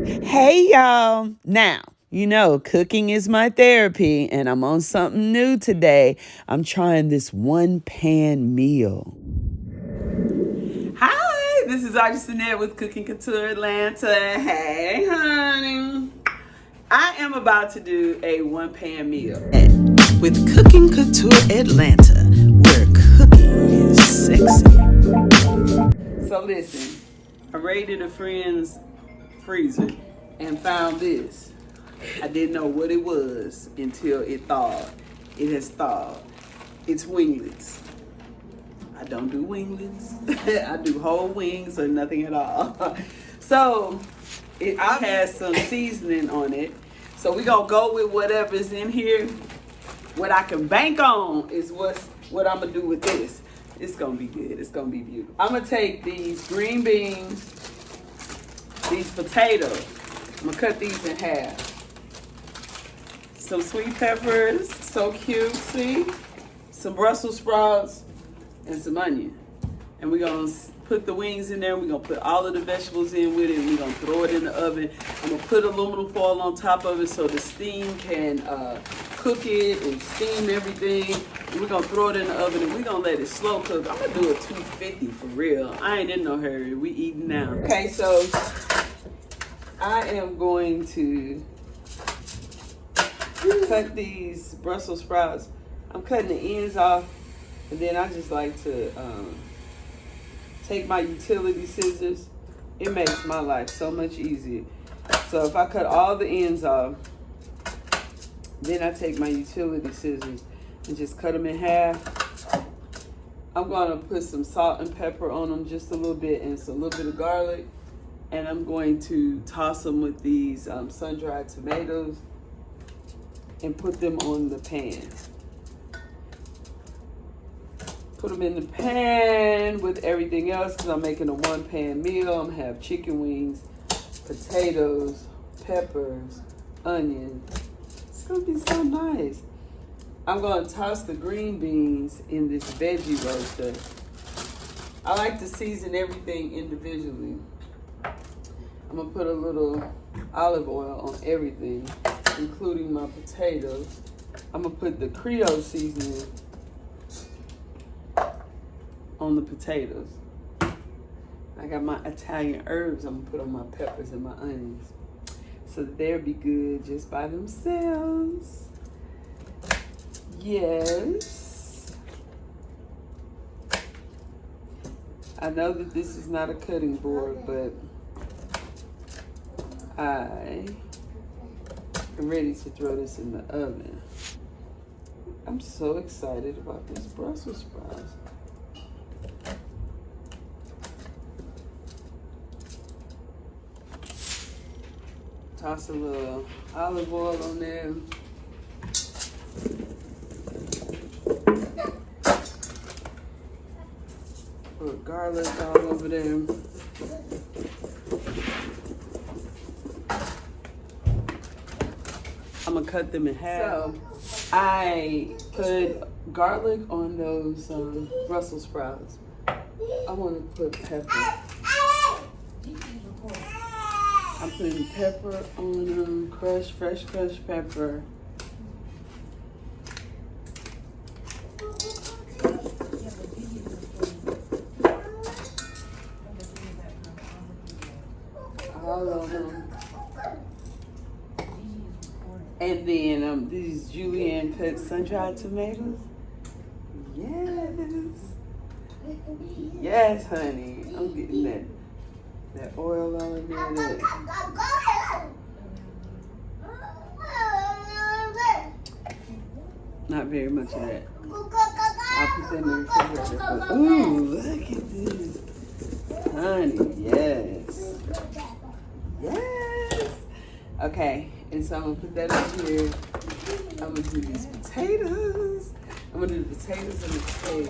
Hey y'all. Now, you know, cooking is my therapy and I'm on something new today. I'm trying this one pan meal. Hi, this is Artisanette with Cooking Couture Atlanta. Hey, honey. I am about to do a one pan meal with Cooking Couture Atlanta, where cooking is sexy. So listen, I raided a friend's freezer and found this. I didn't know what it was until it thawed. It has thawed. It's winglets. I don't do winglets. I do whole wings or nothing at all. So it has some seasoning on it. So we're gonna go with whatever's in here. What I can bank on is what I'm gonna do with this. It's gonna be good. It's gonna be beautiful. I'm gonna take these green beans, these potatoes. I'm gonna cut these in half. Some sweet peppers, so cute, see? Some Brussels sprouts and some onion. And we're gonna put the wings in there. We're gonna put all of the vegetables in with it. And we're gonna throw it in the oven. I'm gonna put aluminum foil on top of it so the steam can cook it and steam everything. And we're gonna throw it in the oven and we're gonna let it slow cook. I'm gonna do it 250 for real. I ain't in no hurry. We eating now. Okay, so I am going to cut these Brussels sprouts. I'm cutting the ends off, and then I just like to take my utility scissors. It makes my life so much easier. So if I cut all the ends off, then I take my utility scissors and just cut them in half. I'm gonna put some salt and pepper on them, just a little bit, and some little bit of garlic. And I'm going to toss them with these sun-dried tomatoes and put them on the pan. Put them in the pan with everything else because I'm making a one pan meal. I'm gonna have chicken wings, potatoes, peppers, onion. It's gonna be so nice. I'm gonna toss the green beans in this veggie roaster. I like to season everything individually. I'm gonna put a little olive oil on everything, including my potatoes. I'm gonna put the Creole seasoning on the potatoes. I got my Italian herbs I'm gonna put on my peppers and my onions. So they'll be good just by themselves. Yes. I know that this is not a cutting board, but I am ready to throw this in the oven. I'm so excited about this Brussels sprouts. Toss a little olive oil on there. Put garlic all over there. I'm gonna cut them in half. So I put garlic on those Brussels sprouts. I want to put pepper. I'm putting pepper on them, fresh crushed pepper. All of them. And then these julienne cut sun-dried tomatoes. Yes. Yes, honey. I'm getting that oil all in there. Not very much of that. I'll put that in the refrigerator. Ooh, look at this. Honey, yes. Yes. Okay, and so I'm gonna put that up here. I'm gonna do these potatoes. I'm gonna do the potatoes and the potatoes.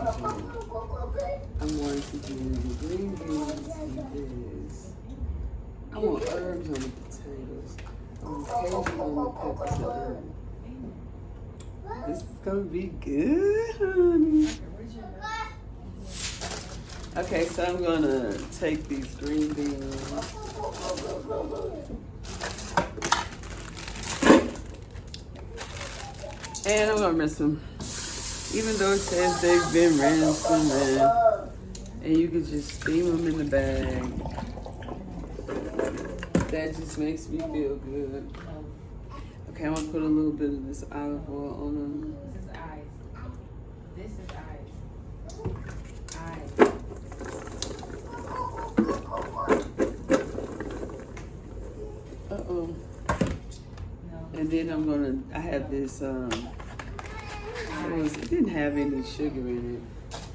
I'm going to do the green beans and this. I want herbs on the potatoes. I want occasion on the peppers and herbs. This is gonna be good, honey. Okay, so I'm gonna take these green beans And I'm gonna rinse them. Even though it says they've been rinsed and you can just steam them in the bag. That just makes me feel good. Okay, I'm gonna put a little bit of this olive oil on them. This is eyes. This is eyes. Uh-oh. No. And then I have this, it didn't have any sugar in it.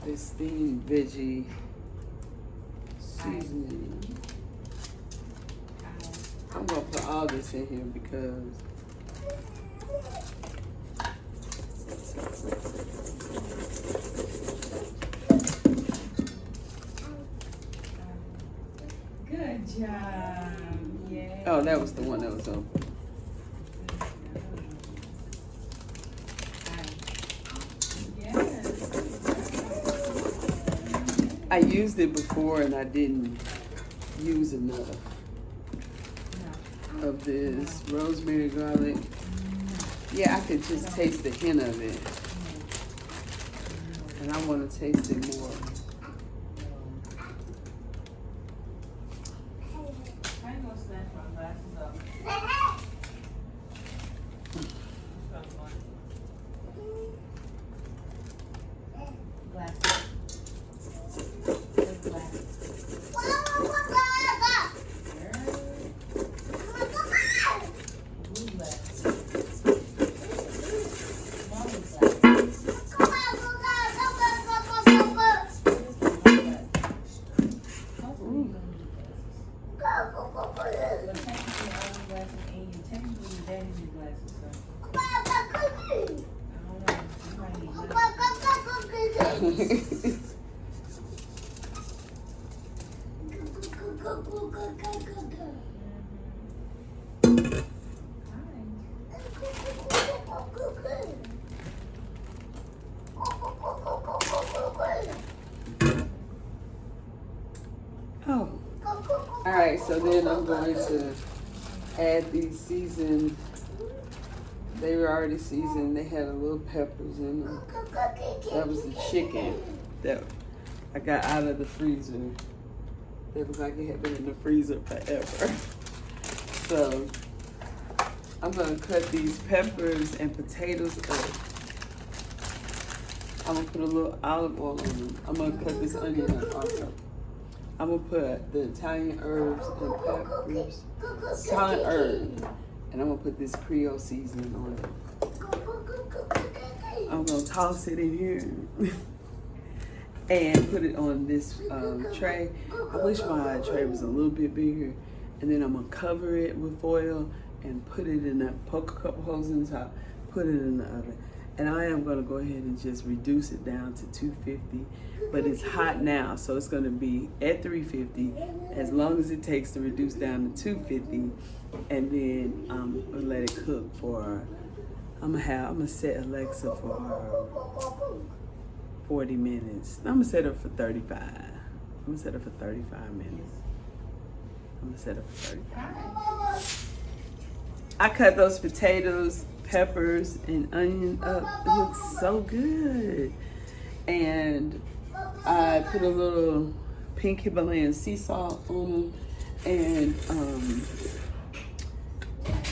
This steamed veggie seasoning. I'm gonna put all this in here because Good job. Yeah. oh, that was the one that was open. I used it before and I didn't use enough of this rosemary garlic. Yeah, I could just taste the hint of it. And I want to taste it more. I ain't gonna snatch my glasses up. Glasses. Oh. All right, so then I'm going to add these seasoned. They were already seasoned. They had a little peppers in them. That was the chicken that I got out of the freezer. It looked like it had been in the freezer forever. So I'm gonna cut these peppers and potatoes up. I'm gonna put a little olive oil on them. I'm gonna cut this onion up also. I'm gonna put the Italian herbs and peppers, Italian herbs, and I'm gonna put this Creole seasoning on it. I'm gonna toss it in here and put it on this tray. I wish my tray was a little bit bigger. And then I'm gonna cover it with foil and put it in the, poke a couple holes in the top, put it in the oven. And I am gonna go ahead and just reduce it down to 250, but it's hot now, so it's gonna be at 350 as long as it takes to reduce down to 250, and then we'll let it cook for, I'm gonna set Alexa for 40 minutes. I'm gonna set her for 35. I'm gonna set her for 35 minutes. I'm gonna set her for 35. I cut those potatoes, peppers, and onion up. It looks so good. And I put a little Pink Himalayan sea salt on them. And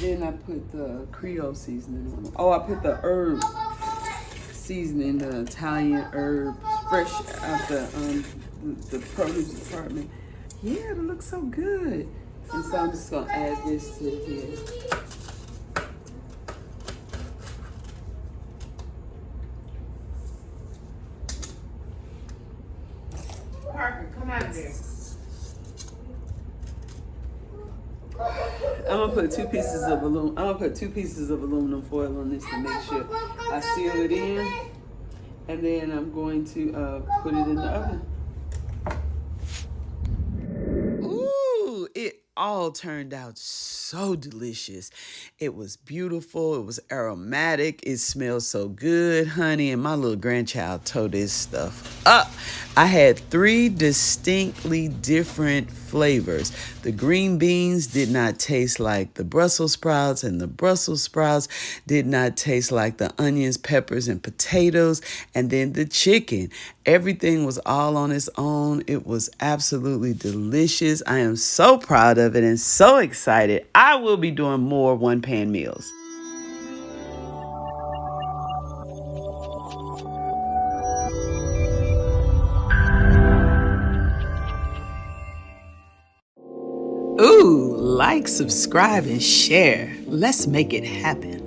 then I put the Creole seasoning on them. Oh, I put the herb seasoning, the Italian herbs, fresh out the produce department. Yeah, it looks so good. And so I'm just gonna add this to here. Parker, come out of there. I'm gonna put two pieces of aluminum foil on this to make sure I seal it in, and then I'm going to put it in the oven. Ooh, it all turned out so delicious. It was beautiful. It was aromatic. It smelled so good, honey. And my little grandchild tore this stuff up. I had 3 distinctly different flavors. The green beans did not taste like the Brussels sprouts, and the Brussels sprouts did not taste like the onions, peppers, and potatoes. And then the chicken. Everything was all on its own. It was absolutely delicious. I am so proud of it and so excited. I will be doing more one-pan meals. Ooh, like, subscribe, and share. Let's make it happen.